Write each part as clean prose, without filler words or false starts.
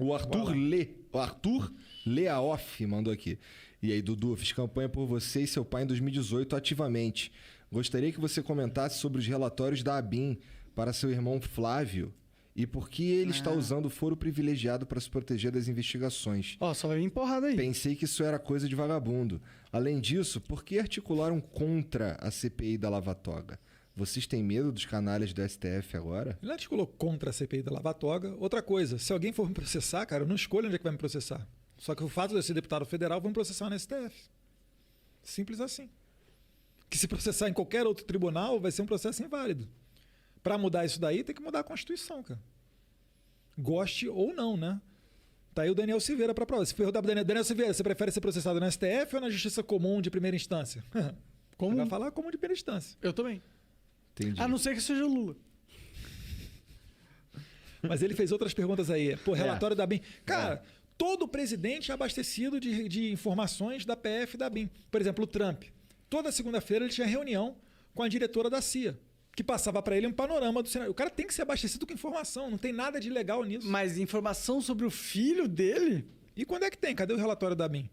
O Arthur Leaoff mandou aqui. E aí, Dudu, fiz campanha por você e seu pai em 2018 ativamente. Gostaria que você comentasse sobre os relatórios da ABIN para seu irmão Flávio e por que ele está usando o foro privilegiado para se proteger das investigações. Só vai vir porrada aí. Pensei que isso era coisa de vagabundo. Além disso, por que articularam contra a CPI da Lava Toga? Vocês têm medo dos canalhas do STF agora? Ele articulou contra a CPI da Lava Toga. Outra coisa, se alguém for me processar, cara, eu não escolho onde é que vai me processar. Só que o fato de eu ser deputado federal, vão me processar no STF. Simples assim. Que se processar em qualquer outro tribunal, vai ser um processo inválido. Para mudar isso daí, tem que mudar a Constituição, cara. Goste ou não, né? Tá aí o Daniel Silveira para prova. Se perguntar pro Daniel Silveira, você prefere ser processado no STF ou na Justiça Comum de primeira instância? Como? Vai falar comum de primeira instância. Eu também. Entendi. A não ser que seja o Lula. Mas ele fez outras perguntas aí. Pô, relatório da BIM. Cara, todo presidente é abastecido de informações da PF e da BIM. Por exemplo, o Trump. Toda segunda-feira ele tinha reunião com a diretora da CIA, que passava para ele um panorama do cenário. O cara tem que ser abastecido com informação, não tem nada de legal nisso. Mas informação sobre o filho dele? E quando é que tem? Cadê o relatório da BIM?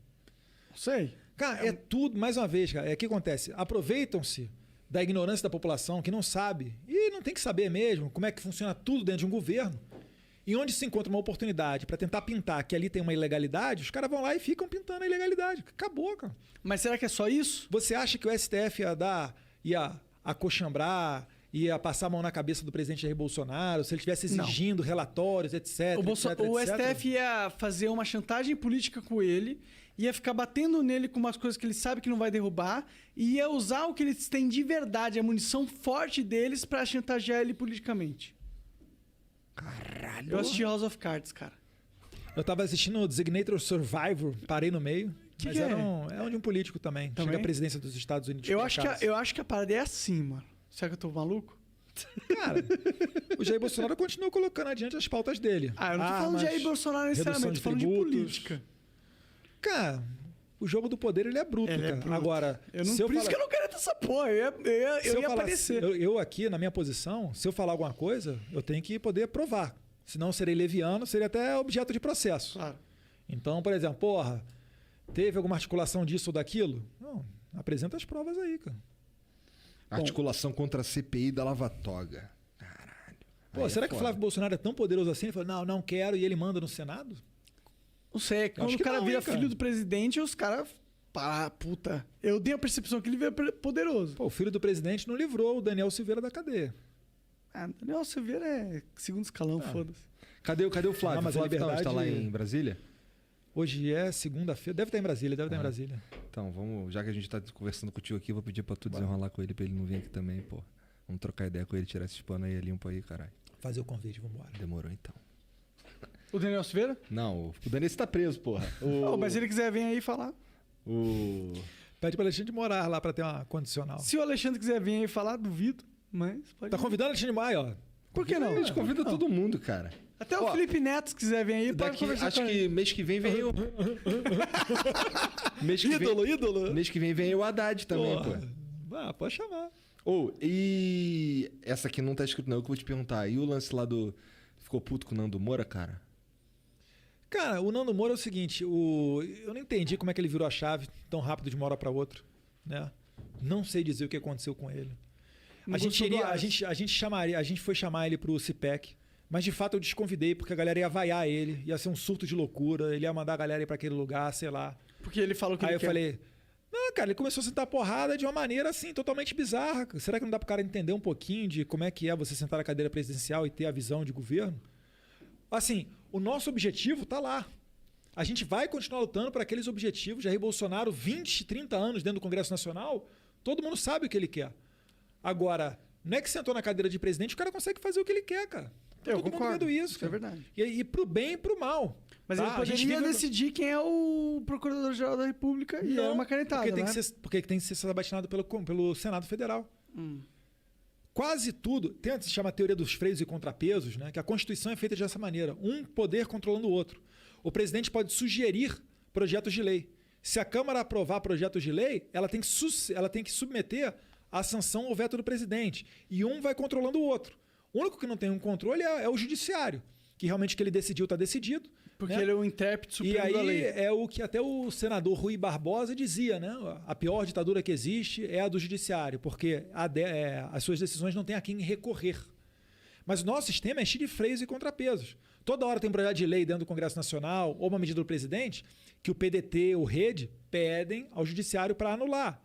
Não sei. Cara, é tudo, mais uma vez, cara, o que acontece? Aproveitam-se da ignorância da população que não sabe, e não tem que saber mesmo como é que funciona tudo dentro de um governo, e onde se encontra uma oportunidade para tentar pintar que ali tem uma ilegalidade, os caras vão lá e ficam pintando a ilegalidade. Acabou, cara. Mas será que é só isso? Você acha que o STF ia acochambrar, ia passar a mão na cabeça do presidente Jair Bolsonaro, se ele estivesse exigindo relatórios, etc. O STF ia fazer uma chantagem política com ele, ia ficar batendo nele com umas coisas que ele sabe que não vai derrubar, e ia usar o que eles têm de verdade, a munição forte deles, pra chantagear ele politicamente. Caralho. Eu assisti House of Cards, cara. Eu tava assistindo o Designated Survivor, parei no meio. Mas que é um de um político também. Chega a presidência dos Estados Unidos. Eu acho que a parada é assim, mano. Será que eu tô maluco? Cara, o Jair Bolsonaro continua colocando adiante as pautas dele. Eu não tô falando de Jair Bolsonaro necessariamente, tô falando de política. Cara, o jogo do poder ele é bruto, cara. Bruto. Agora, por isso que eu não quero essa porra. Eu ia aparecer. Eu aqui, na minha posição, se eu falar alguma coisa, eu tenho que poder provar. Senão eu serei leviano, seria até objeto de processo. Claro. Então, por exemplo, teve alguma articulação disso ou daquilo? Não, apresenta as provas aí, cara. Articulação contra a CPI da Lava Toga. Caralho. Será que o Flávio Bolsonaro é tão poderoso assim? Ele falou, não quero, e ele manda no Senado? Não sei, quando o cara vira filho do presidente, os caras... puta. Eu dei a percepção que ele vira poderoso. O filho do presidente não livrou o Daniel Silveira da cadeia. Daniel Silveira é segundo escalão, foda-se. Cadê o Flávio? Não, mas o Flávio liberdade... está lá em Brasília? Hoje é segunda-feira. Deve estar em Brasília, Então, vamos, já que a gente tá conversando contigo aqui, eu vou pedir pra tu desenrolar com ele, pra ele não vir aqui também, pô. Vamos trocar ideia com ele, tirar esses panos aí, limpo aí, caralho. Fazer o convite, vambora. Demorou, então. O Daniel Silveira? Não, o Daniel tá preso, porra. Mas se ele quiser vir aí falar. Pede pro Alexandre de Moraes lá pra ter uma condicional. Se o Alexandre quiser vir aí falar, duvido, mas pode. Tá convidando o Alexandre de Moraes, ó. Por que não? A gente convida todo mundo, cara. Até o Felipe Neto, se quiser vir aí, pode conversar acho que mês que vem vem o... ídolo. Mês que vem vem o Haddad também, pô. Pode chamar. E essa aqui não tá escrito não, eu que vou te perguntar. E o lance lá do... Ficou puto com o Nando Moura, cara? Cara, o Nando Moura é o seguinte, eu não entendi como é que ele virou a chave tão rápido de uma hora para outra, né? Não sei dizer o que aconteceu com ele. A gente foi chamar ele pro CIPEC, mas de fato eu desconvidei porque a galera ia vaiar ele, ia ser um surto de loucura, ele ia mandar a galera ir para aquele lugar, sei lá. Porque ele falou que Aí eu falei, não, cara, ele começou a sentar porrada de uma maneira assim, totalmente bizarra. Será que não dá pro cara entender um pouquinho de como é que é você sentar na cadeira presidencial e ter a visão de governo? Assim, o nosso objetivo tá lá. A gente vai continuar lutando para aqueles objetivos. Jair Bolsonaro, 20, 30 anos dentro do Congresso Nacional, todo mundo sabe o que ele quer. Agora, não é que sentou na cadeira de presidente, o cara consegue fazer o que ele quer, cara. Eu todo concordo. mundo vendo isso. Isso é verdade. E pro bem e pro mal. Mas ele poderia decidir quem é o Procurador-Geral da República e é uma canetada, porque tem que ser sabatinado pelo Senado Federal. Quase tudo, se chama a teoria dos freios e contrapesos, né? Que a Constituição é feita dessa maneira, um poder controlando o outro. O presidente pode sugerir projetos de lei. Se a Câmara aprovar projetos de lei, ela tem que submeter à sanção ou veto do presidente. E um vai controlando o outro. O único que não tem um controle é o judiciário, que realmente o que ele decidiu está decidido. Porque né? ele é o intérprete supremo E aí da lei. é o que até o senador Rui Barbosa dizia, né? A pior ditadura que existe é a do judiciário, porque as suas decisões não têm a quem recorrer. Mas o nosso sistema é cheio de freios e contrapesos. Toda hora tem um projeto de lei dentro do Congresso Nacional ou uma medida do presidente que o PDT ou Rede pedem ao judiciário para anular.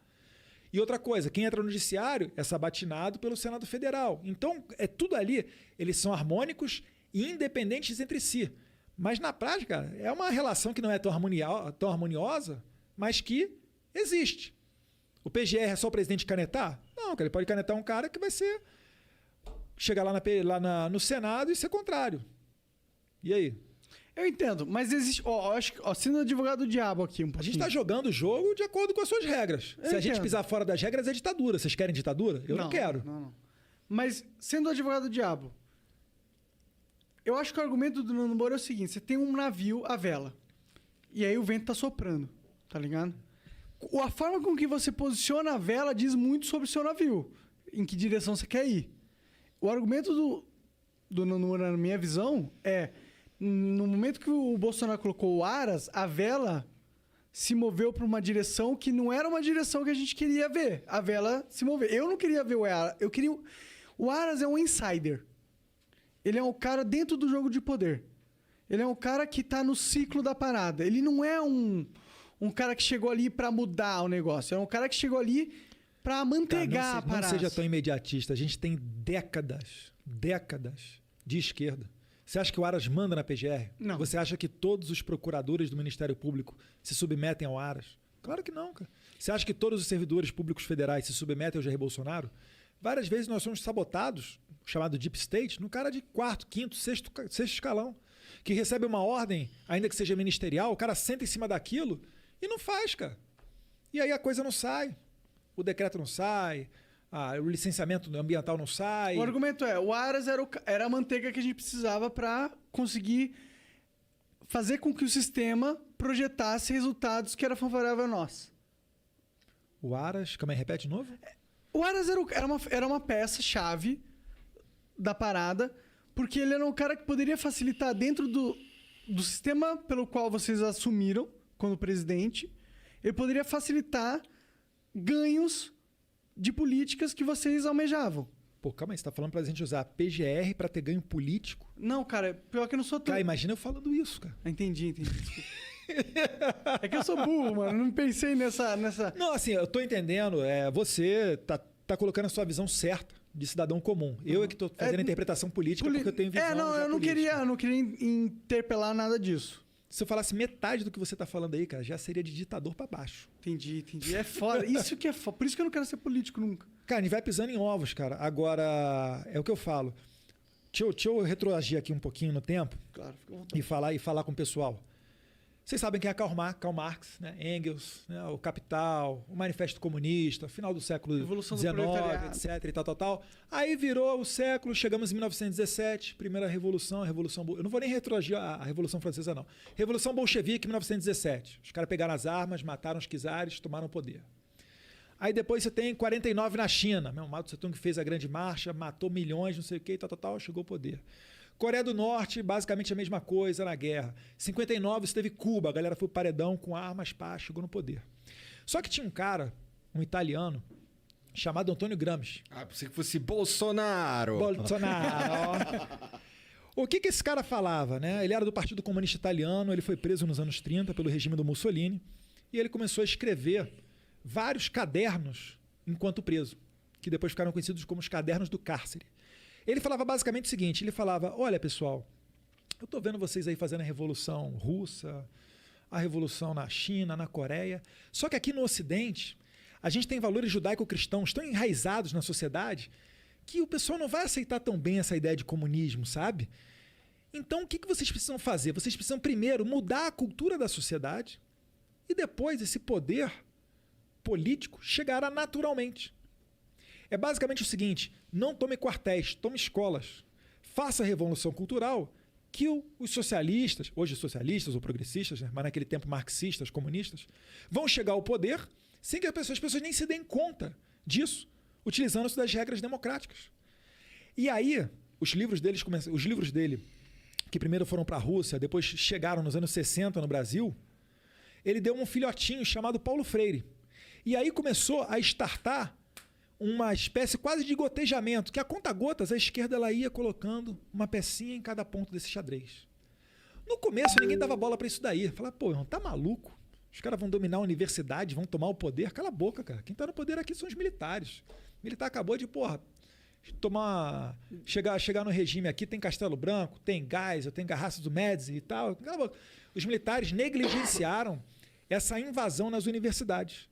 E outra coisa, quem entra no judiciário é sabatinado pelo Senado Federal. Então, tudo ali, eles são harmônicos e independentes entre si. Mas, na prática, é uma relação que não é tão harmoniosa, mas que existe. O PGR é só o presidente canetar? Não, ele pode canetar um cara que vai chegar lá no Senado e ser contrário. E aí? Eu entendo, mas existe... acho que... sendo advogado do diabo aqui um A pouquinho. gente está jogando o jogo de acordo com as suas regras. Se a gente pisar fora das regras, é ditadura. Vocês querem ditadura? Eu não quero. Não. Mas, sendo advogado do diabo, eu acho que o argumento do Nando Moura é o seguinte: você tem um navio à vela, e aí o vento tá soprando, tá ligado? A forma com que você posiciona a vela diz muito sobre o seu navio, em que direção você quer ir. O argumento do Nando Moura, na minha visão, é... No momento que o Bolsonaro colocou o Aras, a vela se moveu para uma direção que não era uma direção que a gente queria ver. A vela se moveu. Eu não queria ver o Aras. O Aras é um insider. Ele é um cara dentro do jogo de poder. Ele é um cara que está no ciclo da parada. Ele não é um cara que chegou ali para mudar o negócio. É um cara que chegou ali para manteigar a parada. Não seja tão imediatista. A gente tem décadas de esquerda. Você acha que o Aras manda na PGR? Não. Você acha que todos os procuradores do Ministério Público se submetem ao Aras? Claro que não, cara. Você acha que todos os servidores públicos federais se submetem ao Jair Bolsonaro? Várias vezes nós somos sabotados, chamado Deep State, no cara de quarto, quinto, sexto escalão, que recebe uma ordem, ainda que seja ministerial, o cara senta em cima daquilo e não faz, cara. E aí a coisa não sai. O decreto não sai, o licenciamento ambiental não sai. O argumento é, o Aras era a manteiga que a gente precisava para conseguir fazer com que o sistema projetasse resultados que eram favoráveis a nós. O Aras, calma aí, repete de novo? O Aras era uma peça-chave da parada, porque ele era um cara que poderia facilitar dentro do sistema pelo qual vocês assumiram como presidente, ele poderia facilitar ganhos de políticas que vocês almejavam. Pô, calma aí, você tá falando pra gente usar a PGR pra ter ganho político? Não, cara, pior que eu não sou tão... Cara, imagina eu falando isso, cara. Entendi. É que eu sou burro, mano. Não pensei nessa... Não, assim, eu tô entendendo. Você tá colocando a sua visão certa de cidadão comum. Eu é que tô fazendo a interpretação política porque eu tenho visão eu não queria interpelar nada disso. Se eu falasse metade do que você tá falando aí, cara, já seria de ditador pra baixo. Entendi. É foda. Isso que é foda. Por isso que eu não quero ser político nunca. Cara, a gente vai pisando em ovos, cara. Agora, é o que eu falo. Deixa eu retroagir aqui um pouquinho no tempo. Claro, fica à vontade. E falar com o pessoal. Vocês sabem quem é Karl Marx, né? Engels, né? O Capital, o Manifesto Comunista, final do século Revolução do XIX, Proletariado. etc. e tal. Aí virou o século, chegamos em 1917, primeira revolução, eu não vou nem retroagir a Revolução Francesa, não. Revolução Bolchevique, 1917. Os caras pegaram as armas, mataram os czares, tomaram o poder. Aí depois você tem 49 na China. Mao Tse-tung fez a grande marcha, matou milhões, não sei o que, chegou ao poder. Coreia do Norte, basicamente a mesma coisa na guerra. 59 você teve Cuba, a galera foi pro paredão com armas, chegou no poder. Só que tinha um cara, um italiano, chamado Antônio Gramsci. Pensei que fosse Bolsonaro. O que esse cara falava, né? Ele era do Partido Comunista Italiano, ele foi preso nos anos 30 pelo regime do Mussolini e ele começou a escrever vários cadernos enquanto preso, que depois ficaram conhecidos como os cadernos do cárcere. Ele falava basicamente o seguinte, ele falava, olha pessoal, eu estou vendo vocês aí fazendo a Revolução Russa, a Revolução na China, na Coreia, só que aqui no Ocidente, a gente tem valores judaico-cristãos tão enraizados na sociedade que o pessoal não vai aceitar tão bem essa ideia de comunismo, sabe? Então o que vocês precisam fazer? Vocês precisam primeiro mudar a cultura da sociedade e depois esse poder político chegará naturalmente. É basicamente o seguinte, não tome quartéis, tome escolas. Faça a revolução cultural que os socialistas, hoje socialistas ou progressistas, né, mas naquele tempo marxistas, comunistas, vão chegar ao poder sem que as pessoas nem se deem conta disso, utilizando-se das regras democráticas. E aí, os livros dele que primeiro foram para a Rússia, depois chegaram nos anos 60 no Brasil, ele deu um filhotinho chamado Paulo Freire. E aí começou a startar uma espécie quase de gotejamento, que a conta-gotas, a esquerda ela ia colocando uma pecinha em cada ponto desse xadrez. No começo ninguém dava bola para isso daí. Falava, pô, irmão, tá maluco? Os caras vão dominar a universidade, vão tomar o poder. Cala a boca, cara. Quem tá no poder aqui são os militares. O militar acabou de, porra, chegar no regime aqui, tem Castelo Branco, tem Geisel, tem Garraça do Médici e tal. Cala a boca. Os militares negligenciaram essa invasão nas universidades.